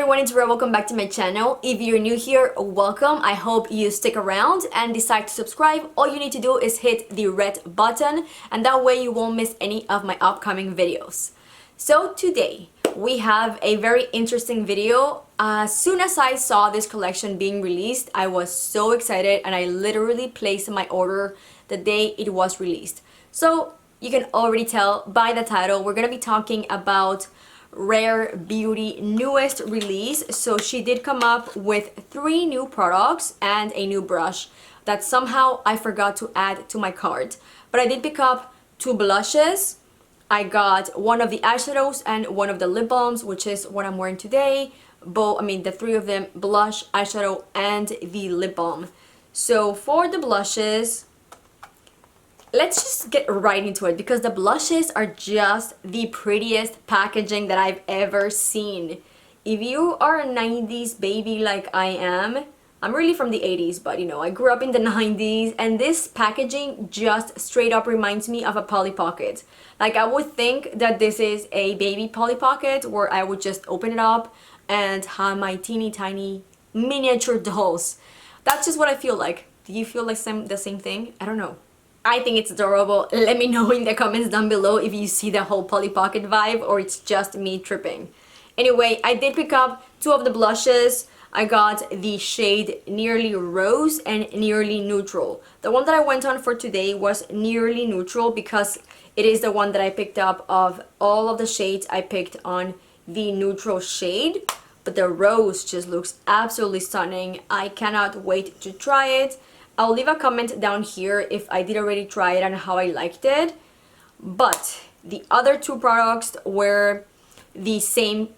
everyone, it's Rita. Welcome back to my channel. If you're new here, welcome. I hope you stick around and decide to subscribe. All you need to do is hit the red button and that way you won't miss any of my upcoming videos. So today we have a very interesting video. As soon as I saw this collection being released, I was so excited and I literally placed my order the day it was released. So you can already tell by the title, we're gonna be talking about Rare Beauty newest release. So she did come up with 3 new products and a new brush that somehow I forgot to add to my cart, but I did pick up 2 blushes. I got one of the eyeshadows and one of the lip balms, which is what I'm wearing today. The 3 of them: blush, eyeshadow, and the lip balm. So for the blushes, let's just get right into it because the blushes are just the prettiest packaging that I've ever seen. If you are a 90s baby like I am, I'm really from the 80s, but you know, I grew up in the 90s, and this packaging just straight up reminds me of a Polly Pocket. Like, I would think that this is a baby Polly Pocket where I would just open it up and have my teeny tiny miniature dolls. That's just what I feel like. Do you feel like the same thing? I don't know. I think it's adorable. Let me know in the comments down below if you see the whole Polly Pocket vibe or it's just me tripping. Anyway, I did pick up 2 of the blushes. I got the shade Nearly Rose and Nearly Neutral. The one that I went on for today was Nearly Neutral because it is the one that I picked up of all of the shades. I picked on the neutral shade, but the rose just looks absolutely stunning. I cannot wait to try it. I'll leave a comment down here if I did already try it and how I liked it. But the other 2 products were the same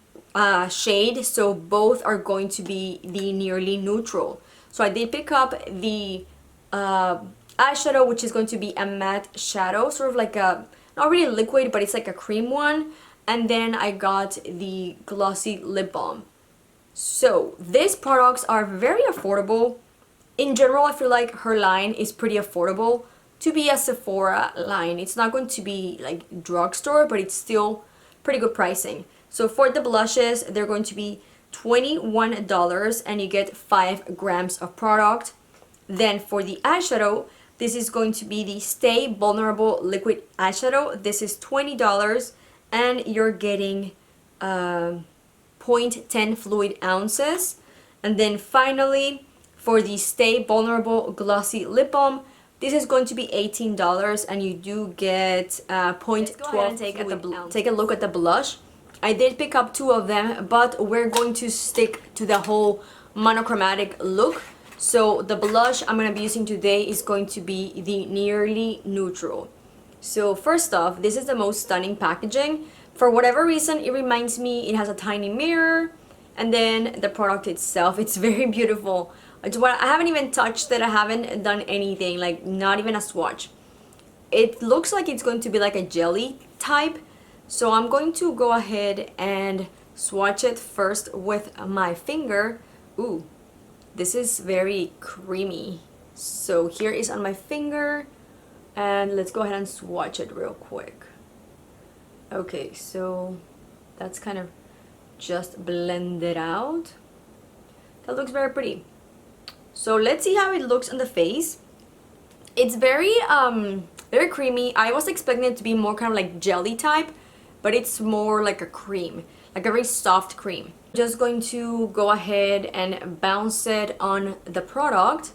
shade, so both are going to be the Nearly Neutral. So I did pick up the eyeshadow, which is going to be a matte shadow, sort of like a, not really liquid, but it's like a cream one. And then I got the Glossy lip balm. So these products are very affordable. In general, I feel like her line is pretty affordable to be a Sephora line. It's not going to be like drugstore, but it's still pretty good pricing. So for the blushes, they're going to be $21 and you get 5 grams of product. Then for the eyeshadow, this is going to be the Stay Vulnerable Liquid Eyeshadow. This is $20 and you're getting 0.10 fluid ounces. And then finally, for the Stay Vulnerable Glossy Lip Balm, this is going to be $18 and you do get 0.12 take a look at the blush. I did pick up 2 of them, but we're going to stick to the whole monochromatic look. So the blush I'm going to be using today is going to be the Nearly Neutral. So first off, this is the most stunning packaging. For whatever reason, it reminds me, it has a tiny mirror, and then the product itself, it's very beautiful. I haven't even touched it. I haven't done anything, like not even a swatch. It looks like it's going to be like a jelly type. So I'm going to go ahead and swatch it first with my finger. Ooh, this is very creamy. So here is on my finger. And let's go ahead and swatch it real quick. Okay, so that's kind of just blended out. That looks very pretty. So let's see how it looks on the face. It's very very creamy. I was expecting it to be more kind of like jelly type, but it's more like a cream, like a very soft cream. Just going to go ahead and bounce it on the product.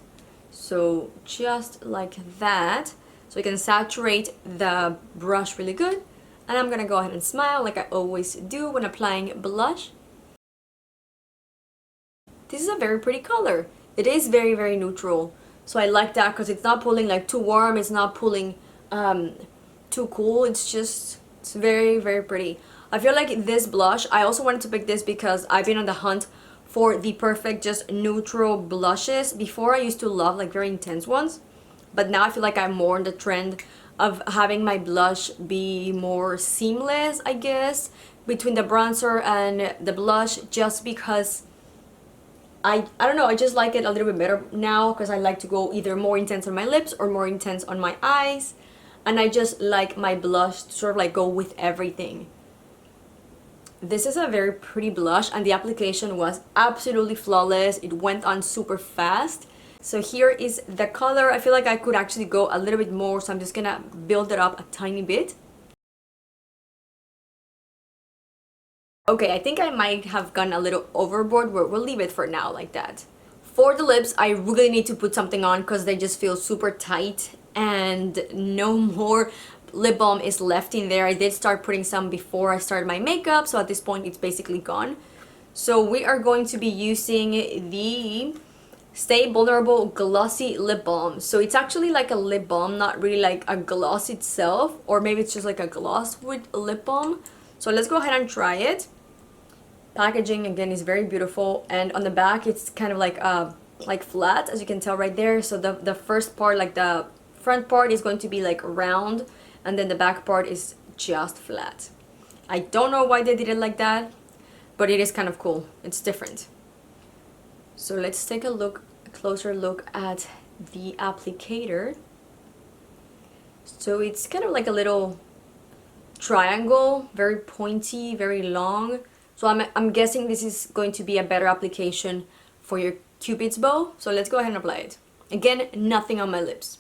So just like that. So you can saturate the brush really good. And I'm gonna go ahead and smile like I always do when applying blush. This is a very pretty color. It is very, very neutral. So I like that because it's not pulling like too warm. It's not pulling too cool. It's very, very pretty. I feel like this blush, I also wanted to pick this because I've been on the hunt for the perfect just neutral blushes. Before I used to love like very intense ones. But now I feel like I'm more on the trend of having my blush be more seamless, I guess, between the bronzer and the blush, just because I don't know, I just like it a little bit better now because I like to go either more intense on my lips or more intense on my eyes, and I just like my blush to sort of like go with everything. This is a very pretty blush and the application was absolutely flawless. It went on super fast. So here is the color. I feel like I could actually go a little bit more, so I'm just gonna build it up a tiny bit. Okay, I think I might have gone a little overboard, but we'll leave it for now like that. For the lips, I really need to put something on because they just feel super tight and no more lip balm is left in there. I did start putting some before I started my makeup, so at this point it's basically gone. So we are going to be using the Stay Vulnerable Glossy Lip Balm. So it's actually like a lip balm, not really like a gloss itself, or maybe it's just like a gloss with lip balm. So let's go ahead and try it. Packaging again is very beautiful, and on the back it's kind of like flat, as you can tell right there. So the first part, like the front part, is going to be like round, and then the back part is just flat. I don't know why they did it like that, but it is kind of cool. It's different. So let's take a closer look at the applicator. So it's kind of like a little triangle, very pointy, very long. So I'm guessing this is going to be a better application for your Cupid's bow. So let's go ahead and apply it. Again, nothing on my lips.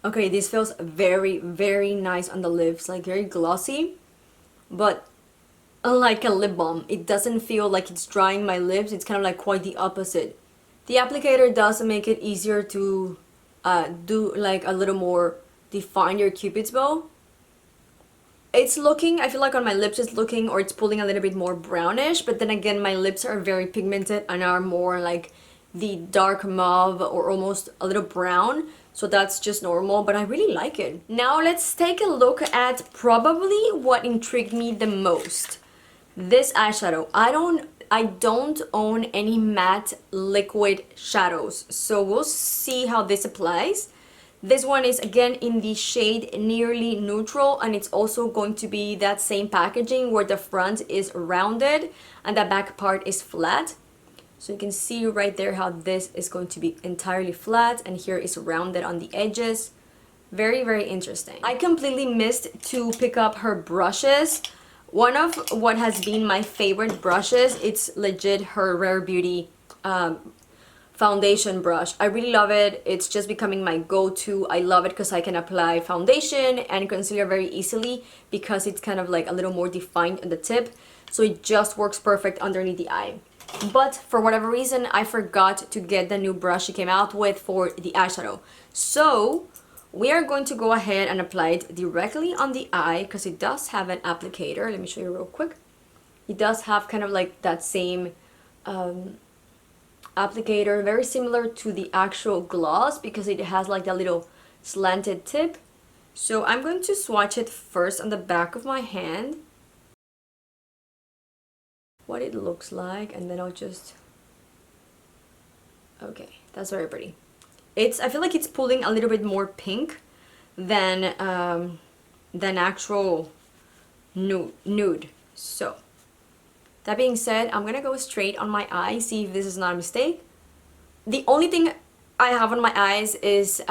Okay, this feels very, very nice on the lips, like very glossy, but unlike a lip balm, it doesn't feel like it's drying my lips. It's kind of like quite the opposite. The applicator does make it easier to do like a little more define your Cupid's bow. It's looking, I feel like on my lips it's looking, or it's pulling a little bit more brownish, but then again my lips are very pigmented and are more like the dark mauve or almost a little brown, so that's just normal, but I really like it. Now let's take a look at probably what intrigued me the most. This eyeshadow. I don't own any matte liquid shadows, so we'll see how this applies. This one is again in the shade Nearly Neutral, and it's also going to be that same packaging where the front is rounded and the back part is flat. So you can see right there how this is going to be entirely flat, and here is rounded on the edges. Very, very interesting. I completely missed to pick up her brushes. One of what has been my favorite brushes, it's legit her Rare Beauty foundation brush. I really love it. It's just becoming my go-to. I love it because I can apply foundation and concealer very easily because it's kind of like a little more defined on the tip. So it just works perfect underneath the eye. But for whatever reason, I forgot to get the new brush she came out with for the eyeshadow. So we are going to go ahead and apply it directly on the eye because it does have an applicator. Let me show you real quick. It does have kind of like that same applicator, very similar to the actual gloss because it has like a little slanted tip. So I'm going to swatch it first on the back of my hand, what it looks like, and then I'll just, okay, that's very pretty. I feel like it's pulling a little bit more pink than actual nude. So that being said, I'm gonna go straight on my eye, see if this is not a mistake. The only thing I have on my eyes is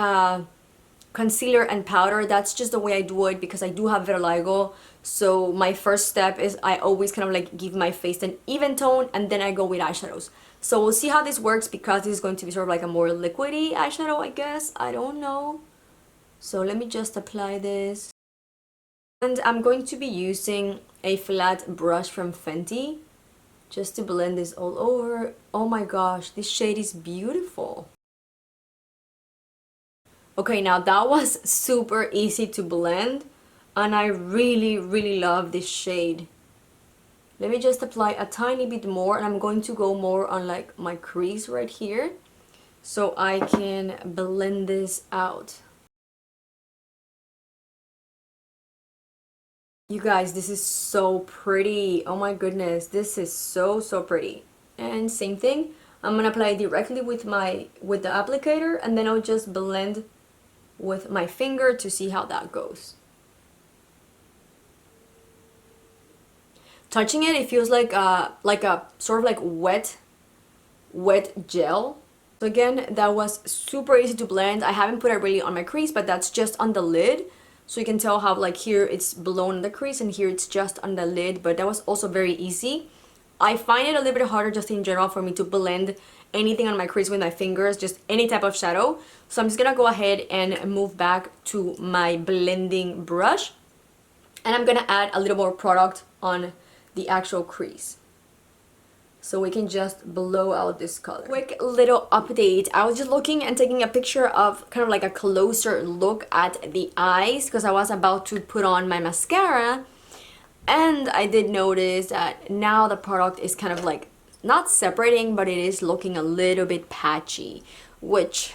concealer and powder. That's just the way I do it because I do have vitiligo. So my first step is I always kind of like give my face an even tone, and then I go with eyeshadows. So we'll see how this works because this is going to be sort of like a more liquidy eyeshadow, I guess. I don't know. So let me just apply this. And I'm going to be using a flat brush from Fenty just to blend this all over. Oh my gosh, this shade is beautiful. Okay, now that was super easy to blend, and I really, really love this shade. Let me just apply a tiny bit more, and I'm going to go more on like my crease right here so I can blend this out. You guys, this is so pretty. Oh my goodness, this is so pretty. And same thing, I'm gonna apply it directly with the applicator, and then I'll just blend with my finger to see how that goes. Touching it, it feels like a sort of like wet gel. So again, that was super easy to blend. I haven't put it really on my crease, but that's just on the lid. So you can tell how like here it's below in the crease and here it's just on the lid, but that was also very easy. I find it a little bit harder just in general for me to blend anything on my crease with my fingers, just any type of shadow. So I'm just gonna go ahead and move back to my blending brush, and I'm gonna add a little more product on the actual crease, so we can just blow out this color. Quick little update. I was just looking and taking a picture of kind of like a closer look at the eyes because I was about to put on my mascara, and I did notice that now the product is kind of like not separating, but it is looking a little bit patchy, which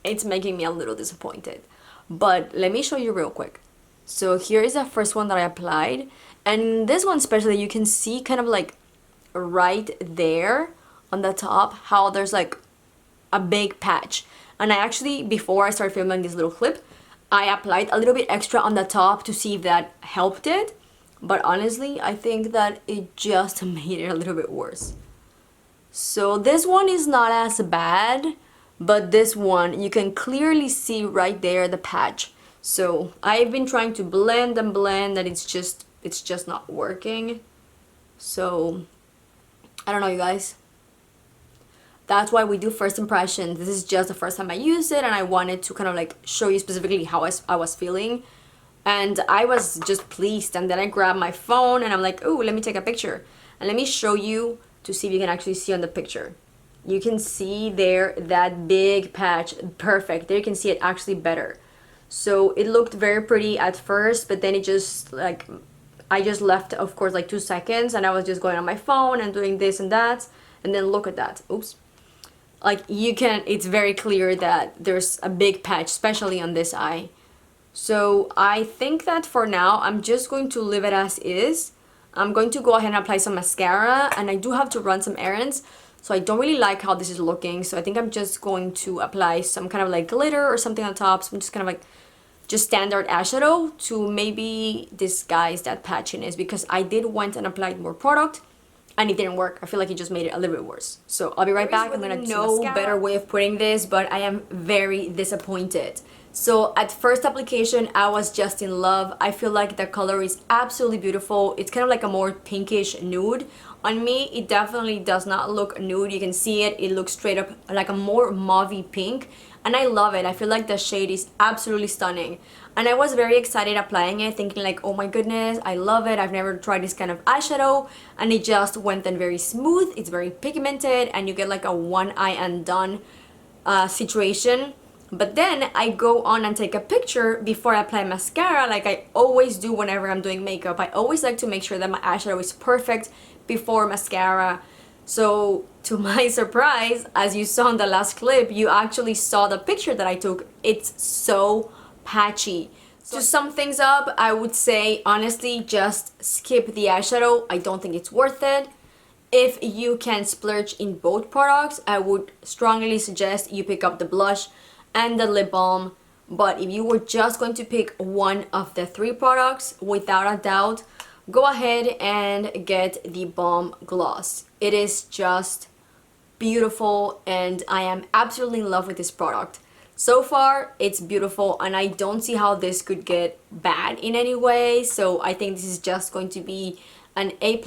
it's making me a little disappointed. But let me show you real quick. So here is the first one that I applied, and this one especially, you can see kind of like right there on the top how there's like a big patch. And I actually, before I started filming this little clip, I applied a little bit extra on the top to see if that helped it, but honestly I think that it just made it a little bit worse. So this one is not as bad, but this one you can clearly see right there the patch. So I've been trying to blend and blend, and it's just not working. So I don't know, you guys. That's why we do first impressions. This is just the first time I used it, and I wanted to kind of like show you specifically how I was feeling. And I was just pleased, and then I grabbed my phone and I'm like, oh, let me take a picture. And let me show you to see if you can actually see on the picture. You can see there that big patch, perfect. There you can see it actually better. So it looked very pretty at first, but then it just like, I just left, of course, like 2 seconds, and I was just going on my phone and doing this and that, and then look at that. Oops. Like you can, it's very clear that there's a big patch, especially on this eye. So I think that for now, I'm just going to leave it as is. I'm going to go ahead and apply some mascara, and I do have to run some errands, so I don't really like how this is looking. So I think I'm just going to apply some kind of like glitter or something on top. So I'm just kind of like just standard eyeshadow to maybe disguise that patchiness, because I did went and applied more product and it didn't work. I feel like it just made it a little bit worse. So I'll be right back. I'm gonna do no better way of putting this, but I am very disappointed. So at first application, I was just in love. I feel like the color is absolutely beautiful. It's kind of like a more pinkish nude. On me, it definitely does not look nude. You can see it. It looks straight up like a more mauvey pink. And I love it. I feel like the shade is absolutely stunning. And I was very excited applying it, thinking like, oh my goodness, I love it. I've never tried this kind of eyeshadow. And it just went in very smooth. It's very pigmented, and you get like a one eye and done situation. But then I go on and take a picture before I apply mascara, like I always do whenever I'm doing makeup. I always like to make sure that my eyeshadow is perfect before mascara. So to my surprise, as you saw in the last clip, you actually saw the picture that I took. It's so patchy. So to sum things up, I would say honestly just skip the eyeshadow. I don't think it's worth it. If you can splurge in both products, I would strongly suggest you pick up the blush and the lip balm. But if you were just going to pick one of the 3 products, without a doubt, go ahead and get the Balm gloss. It is just beautiful, and I am absolutely in love with this product. So far, it's beautiful, and I don't see how this could get bad in any way. So I think this is just going to be an A++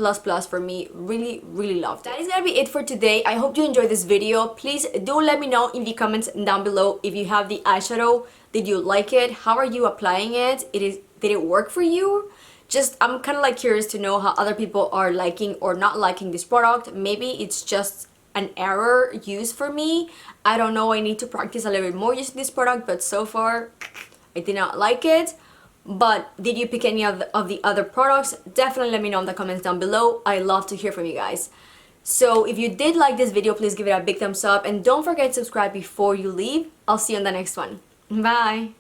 for me. Really, really loved it. That is gonna be it for today. I hope you enjoyed this video. Please do let me know in the comments down below if you have the eyeshadow. Did you like it? How are you applying it? Did it work for you? Just, I'm kind of like curious to know how other people are liking or not liking this product. Maybe it's just an error use for me. I don't know. I need to practice a little bit more using this product, but so far I did not like it. But did you pick any of the other products? Definitely let me know in the comments down below. I love to hear from you guys. So if you did like this video, please give it a big thumbs up, and don't forget to subscribe before you leave. I'll see you on the next one. Bye!